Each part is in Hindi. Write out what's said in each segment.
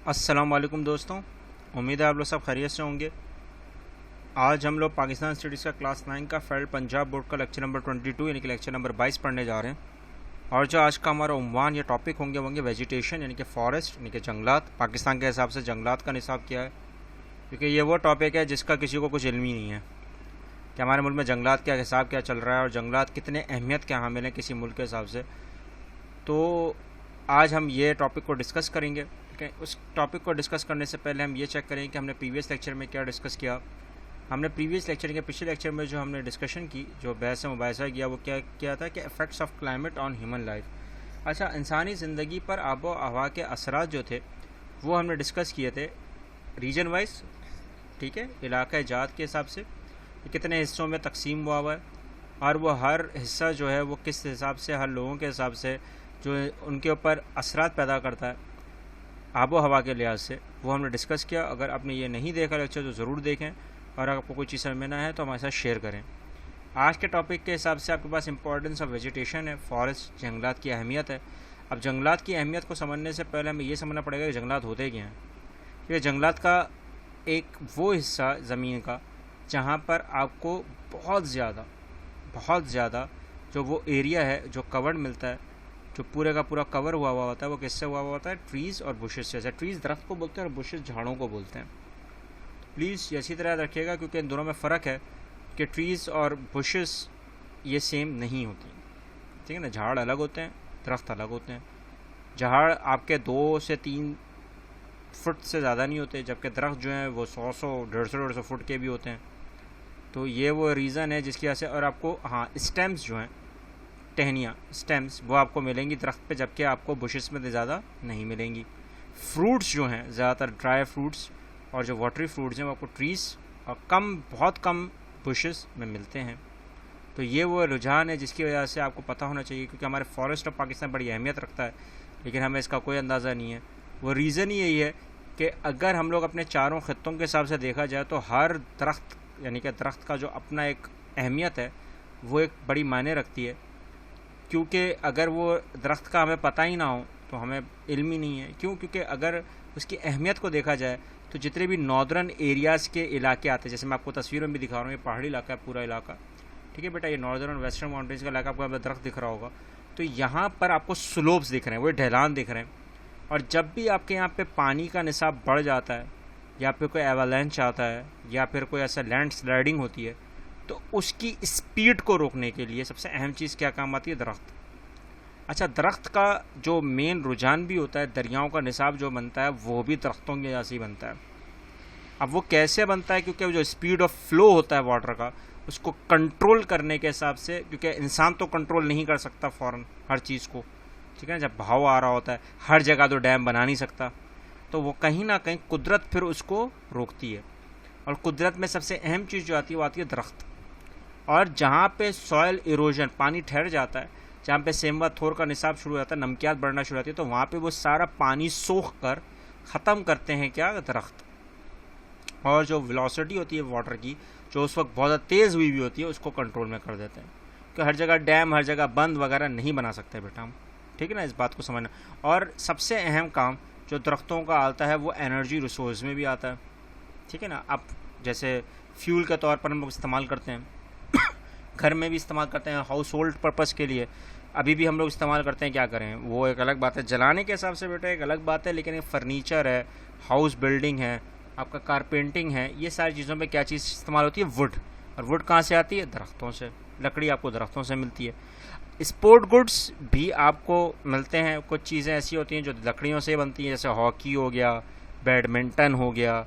अस्सलाम वालेकुम दोस्तों, उम्मीद है आप लोग सब खैरियत से होंगे। आज हम लोग पाकिस्तान स्टडीज़ का क्लास 9 का फेडरल पंजाब बोर्ड का लेक्चर नंबर 22 यानी कि लेक्चर नंबर 22 पढ़ने जा रहे हैं। और जो आज का हमारा उन्वान या टॉपिक होंगे वेजिटेशन यानी कि फॉरेस्ट यानी कि जंगलात। पाकिस्तान के हिसाब से जंगलात का निसाब क्या है, क्योंकि ये वो टॉपिक है जिसका किसी को कुछ इल्म ही नहीं है कि हमारे मुल्क में जंगलात क्या हिसाब क्या चल रहा है और जंगलात कितने अहमियत क्या हामिल हैं किसी मुल्क के हिसाब से। तो आज हम ये टॉपिक को डिस्कस करेंगे। ठीक है, उस टॉपिक को डिस्कस करने से पहले हम ये चेक करेंगे कि हमने प्रीवियस लेक्चर में क्या डिस्कस किया। हमने प्रीवियस लेक्चर के पिछले लेक्चर में जो हमने डिस्कशन की, जो बहस मुबाहिसा किया, वो क्या किया था कि effects of climate on human life. अच्छा, इंसानी ज़िंदगी पर आबो हवा के असरात जो थे वो हमने डिस्कस किए थे रीजन वाइज। ठीक है, इलाका जात के हिसाब से कितने हिस्सों में तकसीम हुआ है और वो हर हिस्सा जो है वो किस हिसाब से हर लोगों के हिसाब से जो उनके ऊपर असरात पैदा करता है आबो हवा के लिहाज से, वो हमने डिस्कस किया। अगर आपने ये नहीं देखा लेक्चर तो ज़रूर देखें, और अगर आपको कोई चीज़ समझ में ना है तो हमारे साथ शेयर करें। आज के टॉपिक के हिसाब से आपके पास इंपॉर्टेंस ऑफ वेजिटेशन है, फॉरेस्ट, जंगलात की अहमियत है। अब जंगलात की अहमियत को समझने से पहले हमें ये समझना पड़ेगा कि जंगलात होते क्या हैं। क्योंकि जंगलात का एक वो हिस्सा ज़मीन का जहाँ पर आपको बहुत ज़्यादा जो वो एरिया है जो कवर्ड मिलता है, जो पूरे का पूरा कवर हुआ होता है, वो किससे हुआ होता है? ट्रीज़ और बुशेस से। ट्रीज़ दरख्त को बोलते हैं और बुशेस झाड़ों को बोलते हैं। प्लीज़ इसी तरह रखिएगा, क्योंकि इन दोनों में फ़र्क है कि ट्रीज़ और बुशेस ये सेम नहीं होती। ठीक है ना, झाड़ अलग होते हैं, दरख्त अलग होते हैं। झाड़ आपके 2 से 3 फुट से ज़्यादा नहीं होते, जबकि दरख्त जो हैं वो 100 150 फुट के भी होते हैं। तो ये वो रीज़न है जिसकी वजह से। और आपको स्टेम्स जो हैं, टहनियाँ, स्टेम्स, वो आपको मिलेंगी दरख्त पे, जबकि आपको बुशेस में ज़्यादा नहीं मिलेंगी। फ्रूट्स जो हैं, ज़्यादातर ड्राई फ्रूट्स और जो वाटरी फ्रूट्स हैं वो आपको ट्रीज़ और बहुत कम बुशेस में मिलते हैं। तो ये वो रुझान है जिसकी वजह से आपको पता होना चाहिए, क्योंकि हमारे फॉरेस्ट ऑफ पाकिस्तान बड़ी अहमियत रखता है लेकिन हमें इसका कोई अंदाज़ा नहीं है। वो रीज़न ही यही है कि अगर हम लोग अपने चारों खित्तों के हिसाब से देखा जाए तो हर दरख्त यानी कि दरख्त का जो अपना एक अहमियत है वो एक बड़ी मायने रखती है। क्योंकि अगर वो दरख्त का हमें पता ही ना हो तो हमें इल्म ही नहीं है। क्यों? क्योंकि अगर उसकी अहमियत को देखा जाए तो जितने भी नॉर्दर्न एरियाज़ के इलाके आते हैं, जैसे मैं आपको तस्वीर में भी दिखा रहा हूँ, ये पहाड़ी इलाका है पूरा इलाका। ठीक है बेटा, ये नॉर्दर्न और वेस्टर्न माउंटेन्स का इलाका, आपको दरख्त दिख रहा होगा। तो यहाँ पर आपको स्लोप्स दिख रहे हैं, वो ढलान दिख रहे हैं। और जब भी आपके यहाँ पे पानी का निसाब बढ़ जाता है या फिर कोई एवालांच आता है या फिर कोई ऐसा लैंड स्लाइडिंग होती है, तो उसकी स्पीड को रोकने के लिए सबसे अहम चीज़ क्या काम आती है? दरख्त। अच्छा, दरख्त का जो मेन रुझान भी होता है, दरियाओं का निसाब जो बनता है वो भी दरख्तों की वजह से ही बनता है। अब वो कैसे बनता है? क्योंकि जो स्पीड ऑफ फ्लो होता है वाटर का, उसको कंट्रोल करने के हिसाब से, क्योंकि इंसान तो कंट्रोल नहीं कर सकता फ़ौरन हर चीज़ को। ठीक है ना, जब बहाव आ रहा होता है हर जगह तो डैम बना नहीं सकता, तो वो कहीं ना कहीं कुदरत फिर उसको रोकती है। और कुदरत में सबसे अहम चीज़ जो आती है वो आती है दरख्त। और जहाँ पे सॉयल इरोजन, पानी ठहर जाता है, जहाँ पे सेमवा थोर का निसाब शुरू हो जाता है, नमकियात बढ़ना शुरू होती है, तो वहाँ पे वो सारा पानी सोख कर ख़त्म करते हैं क्या? दरख्त। और जो वेलोसिटी होती है वाटर की, जो उस वक्त बहुत ज़्यादा तेज़ हुई होती है, उसको कंट्रोल में कर देते हैं। कि हर जगह डैम, हर जगह बंद वगैरह नहीं बना सकते बेटा हम। ठीक है ना, इस बात को समझना। और सबसे अहम काम जो दरख्तों का आता है वो एनर्जी रिसोर्स में भी आता है। ठीक है ना, अब जैसे फ्यूल के तौर पर हम लोग इस्तेमाल करते हैं, घर में भी इस्तेमाल करते हैं, हाउस होल्ड पर्पज़ के लिए अभी भी हम लोग इस्तेमाल करते हैं। क्या करें, वो एक अलग बात है, जलाने के हिसाब से बेटा एक अलग बात है, लेकिन एक फर्नीचर है, हाउस बिल्डिंग है, आपका कारपेंटिंग है, ये सारी चीज़ों पे क्या चीज़ इस्तेमाल होती है? वुड। और वुड कहाँ से आती है? दरख्तों से। लकड़ी आपको दरख्तों से मिलती है। स्पोर्ट गुड्स भी आपको मिलते हैं, कुछ चीज़ें ऐसी होती हैं जो लकड़ियों से बनती हैं, जैसे हॉकी हो गया, बैडमिंटन हो गया,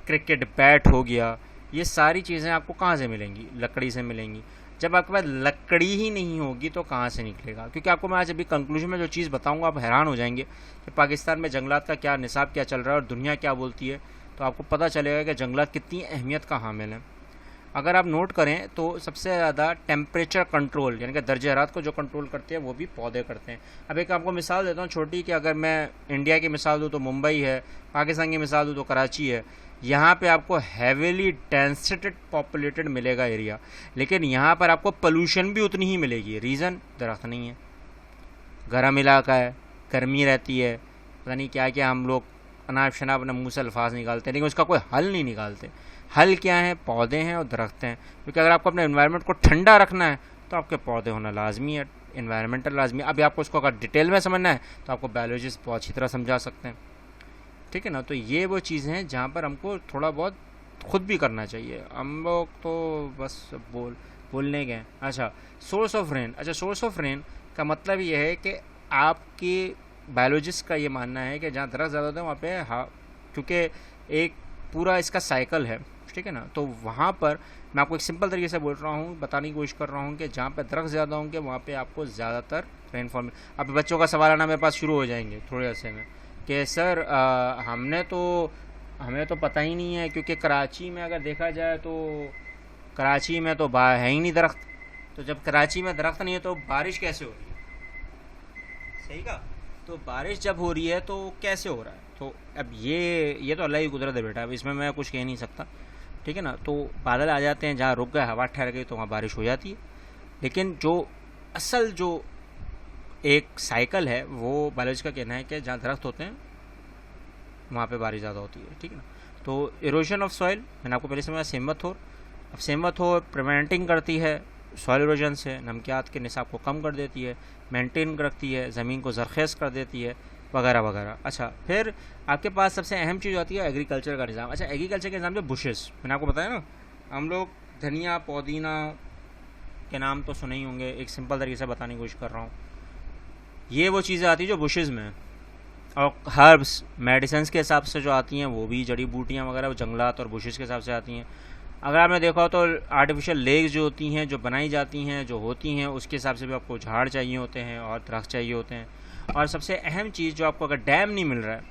क्रिकेट बैट हो गया। ये सारी चीज़ें आपको कहाँ से मिलेंगी? लकड़ी से मिलेंगी। जब आपके पास लकड़ी ही नहीं होगी तो कहाँ से निकलेगा? क्योंकि आपको मैं आज अभी कंक्लूजन में जो चीज़ बताऊंगा आप हैरान हो जाएंगे कि पाकिस्तान में जंगलात का क्या निसाब क्या चल रहा है और दुनिया क्या बोलती है। तो आपको पता चलेगा कि जंगलात कितनी अहमियत का हामिल है। अगर आप नोट करें तो सबसे ज़्यादा टेम्परेचर कंट्रोल यानी कि दर्जे हरारत को जो कंट्रोल करते हैं वो भी पौधे करते हैं। अब एक आपको मिसाल देता हूँ छोटी, कि अगर मैं इंडिया की मिसाल दूँ तो मुंबई है, पाकिस्तान की मिसाल दूँ तो कराची है। यहाँ पे आपको हैवीली डेंसिटेड पॉपुलेटेड मिलेगा एरिया, लेकिन यहाँ पर आपको पोल्यूशन भी उतनी ही मिलेगी। रीज़न? दरख्त नहीं है, गर्म इलाका है, गर्मी रहती है, पता नहीं क्या क्या हम लोग अनाप शनाप अपने मुँह से अल्फाज निकालते हैं, लेकिन उसका कोई हल नहीं निकालते। हल क्या है? पौधे हैं और दरख्त हैं। क्योंकि अगर आपको अपने एनवायरनमेंट को ठंडा रखना है तो आपके पौधे होना लाजमी है, एनवायरमेंटल लाजमी है। अभी आपको उसको अगर डिटेल में समझना है तो आपको बायोलॉजिस्ट बहुत अच्छी तरह समझा सकते हैं, ठीक है ना। तो ये वो चीज़ें हैं जहाँ पर हमको थोड़ा बहुत खुद भी करना चाहिए। हम लोग तो बस बोलने गए। अच्छा, सोर्स ऑफ रेन। अच्छा, सोर्स ऑफ रेन का मतलब ये है कि आपकी बायोलॉजिस्ट का ये मानना है कि जहाँ दरख्त ज़्यादा होते हैं वहाँ पे क्योंकि एक पूरा इसका साइकिल है, ठीक है ना। तो वहाँ पर मैं आपको एक सिंपल तरीके से बोल रहा हूँ, बताने की कोशिश कर रहा हूँ कि जहाँ पे दरख्त ज़्यादा होंगे वहाँ पे आपको ज़्यादातर रेनफॉल। अब बच्चों का सवाल आना मेरे पास शुरू हो जाएंगे थोड़े अर्से में कि सर हमें तो पता ही नहीं है, क्योंकि कराची में अगर देखा जाए तो कराची में तो है ही नहीं दरख्त। तो जब कराची में दरख्त नहीं है तो बारिश कैसे हो रही है? सही कहा। तो बारिश जब हो रही है तो कैसे हो रहा है? तो अब ये तो अल्लाह की कुदरत है बेटा, अब इसमें मैं कुछ कह नहीं सकता, ठीक है ना। तो बादल आ जाते हैं, जहाँ रुक गए हवा ठहर गई तो वहाँ बारिश हो जाती है। लेकिन जो असल जो एक साइकिल है वो बायोलॉजी का कहना है कि जहाँ दरख्त होते हैं वहाँ पे बारिश ज़्यादा होती है, ठीक है ना। तो इरोजन ऑफ सॉइल मैंने आपको पहले समझाया, सेमवथोर। अब सेमवथोर प्रिवेंटिंग करती है सॉइल इरोजन से, नमकियात के निसाब को कम कर देती है, मेंटेन रखती है, ज़मीन को ज़रख़ेज़ कर देती है, वगैरह वगैरह। अच्छा, फिर आपके पास सबसे अहम चीज़ आती है एग्रीकल्चर का निज़ाम। अच्छा, एग्रीकल्चर के निज़ाम जो बुशेस मैंने आपको बताया ना, हम लोग धनिया पुदीना के नाम तो सुने ही होंगे, एक सिंपल तरीके से बताने की कोशिश कर रहा हूँ। ये वो चीज़ें आती हैं जो बुशेज़ में, और हर्ब्स मेडिसिन के हिसाब से जो आती हैं वो भी जड़ी बूटियाँ वगैरह वो जंगलात और बुशेस के हिसाब से आती हैं। अगर आपने देखा हो तो आर्टिफिशियल लेक्स जो होती हैं, जो बनाई जाती हैं, जो होती हैं, उसके हिसाब से भी आपको झाड़ चाहिए होते हैं और दरख्त चाहिए होते हैं। और सबसे अहम चीज़ जो आपको, अगर डैम नहीं मिल रहा है,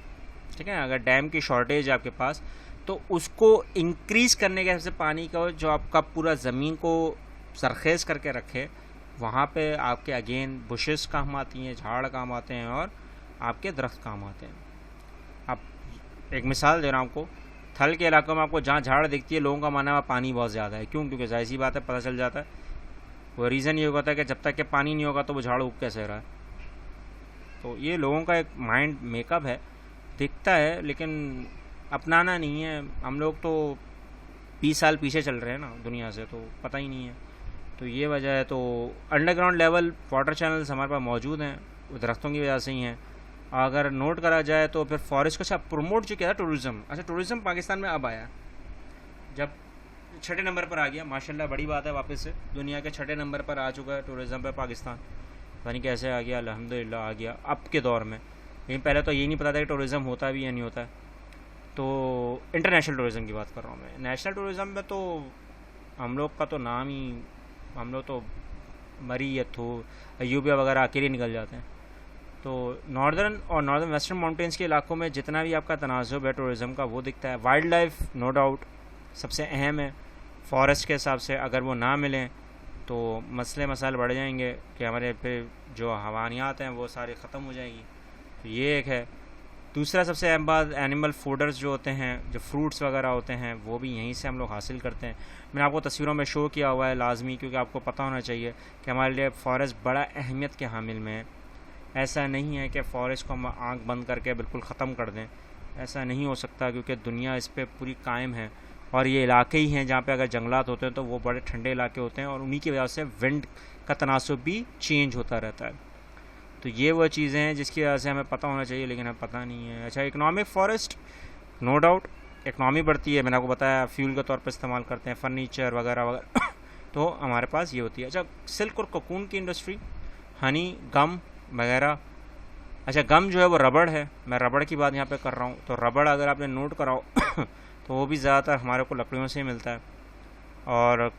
ठीक है ना, अगर डैम की शॉर्टेज है आपके पास, तो उसको इंक्रीज़ करने के हिसाब से पानी का जो आपका पूरा ज़मीन को सरखेज़ करके रखे, वहाँ पे आपके अगेन बुशेस काम आती हैं, झाड़ काम आते हैं और आपके दरख्त काम आते हैं। अब एक मिसाल दे रहा हूँ आपको, थल के इलाकों में आपको जहाँ झाड़ दिखती है लोगों का मानना है पानी बहुत ज़्यादा है। क्यों? क्योंकि जाहिर सी बात है, पता चल जाता है। वो रीज़न ये होता है कि जब तक कि पानी नहीं होगा तो वो झाड़ उग कैसे रहा है। तो ये लोगों का एक माइंड मेकअप है, दिखता है लेकिन अपनाना नहीं है। हम लोग तो 20 साल पीछे चल रहे हैं ना दुनिया से, तो पता ही नहीं है। तो ये वजह है। तो अंडरग्राउंड लेवल वाटर चैनल्स हमारे पास मौजूद हैं, वो दरख्तों की वजह से ही हैं। अगर नोट करा जाए तो फिर फॉरेस्ट को अच्छा प्रमोट जो किया था टूरिज़्म। अच्छा, टूरिज़्म पाकिस्तान में अब आया, जब 6ठे नंबर पर आ गया, माशाल्लाह बड़ी बात है, वापस से दुनिया के 6ठे नंबर पर आ चुका है टूरिज़्म पे पाकिस्तान। पता नहीं कैसे आ गया, अल्हम्दुलिल्लाह आ गया अब के दौर में। लेकिन पहले तो ये नहीं पता था कि टूरिज़्म होता भी या नहीं होता है। तो इंटरनेशनल टूरिज़्म की बात कर रहा हूँ मैं। नेशनल टूरिज़्म में तो हम लोग का तो नाम ही, हम लोग तो मरीयत हो अयूबिया वगैरह अकेले निकल जाते हैं। तो नॉर्दर्न और नॉर्दर्न वेस्टर्न माउंटेन्स के इलाकों में जितना भी आपका तनाज़ुब है टूरिज़्म का वो दिखता है। वाइल्ड लाइफ नो डाउट सबसे अहम है। फॉरेस्ट के हिसाब से अगर वो ना मिलें तो मसले मसाइल बढ़ जाएंगे कि हमारे फिर जो हवानियात हैं वो सारी ख़त्म हो जाएंगी। तो ये एक है। दूसरा सबसे अहम बात, एनिमल फूडर्स जो होते हैं, जो फ्रूट्स वगैरह होते हैं, वो भी यहीं से हम लोग हासिल करते हैं। मैंने आपको तस्वीरों में शो किया हुआ है लाजमी, क्योंकि आपको पता होना चाहिए कि हमारे लिए फ़ॉरेस्ट बड़ा अहमियत के हामिल में है। ऐसा नहीं है कि फ़ॉरेस्ट को हम आँख बंद करके बिल्कुल ख़त्म कर दें, ऐसा नहीं हो सकता, क्योंकि दुनिया इस पर पूरी कायम है। और ये इलाके ही हैं जहाँ पे अगर जंगलात होते हैं तो वो बड़े ठंडे इलाके होते हैं, और उन्हीं की वजह से विंड का तनासुब भी चेंज होता रहता है। तो ये वो चीज़ें हैं जिसकी वजह से हमें पता होना चाहिए, लेकिन हमें पता नहीं है। अच्छा, economic forest no doubt economy बढ़ती है, मैंने आपको बताया फ्यूल के तौर पर इस्तेमाल करते हैं, फर्नीचर वगैरह वगैरह तो हमारे पास ये होती है। अच्छा, सिल्क और कोकून की इंडस्ट्री, हनी, गम वगैरह। अच्छा, गम जो है वो रबड़ है, मैं रबड़ की बात यहाँ पे कर रहा हूँ। तो रबड़ अगर आपने नोट कराओ तो वो भी ज़्यादातर हमारे को लकड़ियों से ही मिलता है। और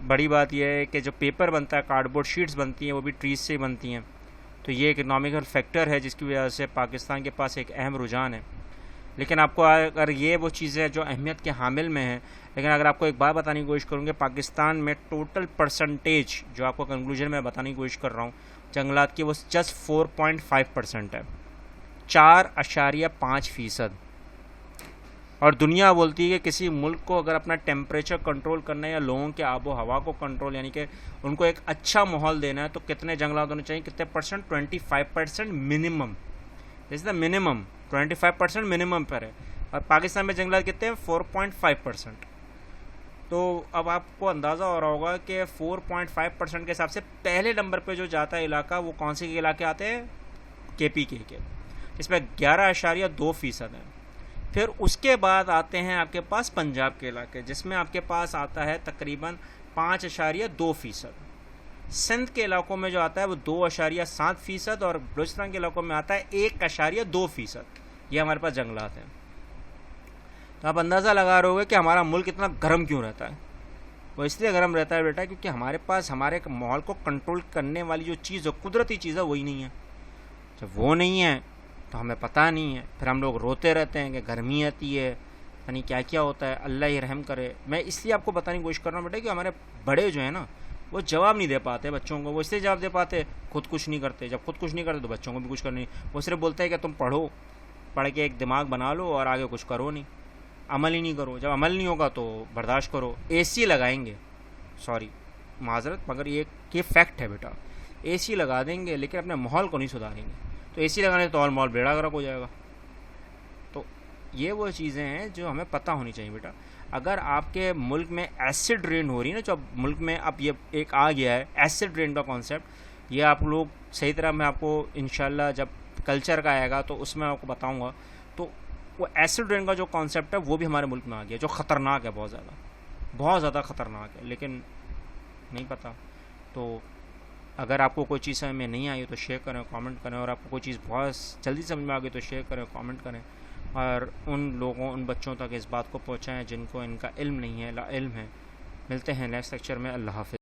बड़ी बात यह है कि जो पेपर बनता है, कार्डबोर्ड शीट्स बनती हैं, वो भी ट्रीज से ही बनती हैं। तो ये एक इकनॉमिकल फैक्टर है जिसकी वजह से पाकिस्तान के पास एक अहम रुझान है। लेकिन आपको अगर ये वो चीज़ें जो अहमियत के हामिल में हैं, लेकिन अगर आपको एक बात बताने की कोशिश करूँगी, पाकिस्तान में टोटल परसेंटेज जो आपको कंक्लूजन में बताने की कोशिश कर रहा हूँ जंगलात की, वो जस्ट 4.5% है, 4.5%। और दुनिया बोलती है कि किसी मुल्क को अगर अपना टेम्परेचर कंट्रोल करना है या लोगों के आबो हवा को कंट्रोल, यानी कि उनको एक अच्छा माहौल देना है, तो कितने जंगलात होने चाहिए, कितने percent? 25% minimum. This is the minimum, 25% minimum पर है। और पाकिस्तान में जंगलात कितने हैं? 4.5%। तो अब आपको अंदाज़ा हो रहा होगा कि 4.5% के हिसाब से पहले नंबर पे जो जाता है इलाका, वो कौन से इलाके आते हैं? KPK के, इसमें 11.2% है। फिर उसके बाद आते हैं आपके पास पंजाब के इलाके, जिसमें आपके पास आता है तकरीबन 5.2%। सिंध के इलाकों में जो आता है वो 2.7%, और बलूचिस्तान के इलाकों में आता है 1.2%। ये हमारे पास जंगलात हैं। तो आप अंदाज़ा लगा रहे होगे कि हमारा मुल्क इतना गर्म क्यों रहता है। वो इसलिए गर्म रहता है बेटा, क्योंकि हमारे पास हमारे माहौल को कंट्रोल करने वाली जो चीज़ है, कुदरती चीज़ है, वही नहीं है। जब वो नहीं है तो हमें पता नहीं है, फिर हम लोग रोते रहते हैं कि गर्मी आती है, यानी क्या क्या होता है, अल्लाह ही रहम करे। मैं इसलिए आपको बताने की कोशिश कर रहा हूँ बेटा कि हमारे बड़े जो है ना, वो जवाब नहीं दे पाते बच्चों को। वो इसलिए जवाब दे पाते, खुद कुछ नहीं करते। जब खुद कुछ नहीं करते तो बच्चों को भी कुछ करना नहीं। वो सिर्फ बोलते हैं कि तुम पढ़ो, पढ़ के एक दिमाग बना लो और आगे कुछ करो नहीं, अमल ही नहीं करो। जब अमल नहीं होगा तो बर्दाश्त करो। AC लगाएंगे, सॉरी माजरत, मगर ये फैक्ट है बेटा, AC लगा देंगे लेकिन अपने माहौल को नहीं सुधारेंगे। तो AC लगाने से तो और माहौल बेड़ा गर्क हो जाएगा। तो ये वो चीज़ें हैं जो हमें पता होनी चाहिए बेटा। अगर आपके मुल्क में एसिड रेन हो रही है ना, जो मुल्क में अब ये एक आ गया है एसिड रेन का कॉन्सेप्ट, ये आप लोग सही तरह मैं आपको इंशाल्लाह जब कल्चर का आएगा तो उसमें आपको बताऊँगा। तो वो एसिड रेन का जो कॉन्सेप्ट है वो भी हमारे मुल्क में आ गया, जो ख़तरनाक है, बहुत ज़्यादा ख़तरनाक है, लेकिन नहीं पता। तो अगर आपको कोई चीज़ समझ में नहीं आई तो शेयर करें, कमेंट करें, और आपको कोई चीज़ बहुत जल्दी समझ में आ गई तो शेयर करें, कमेंट करें, और उन बच्चों तक इस बात को पहुँचाएँ जिनको इनका इल्म नहीं है, ला इल्म है। मिलते हैं नेक्स्ट लेक्चर में। अल्लाह हाफ़िज़।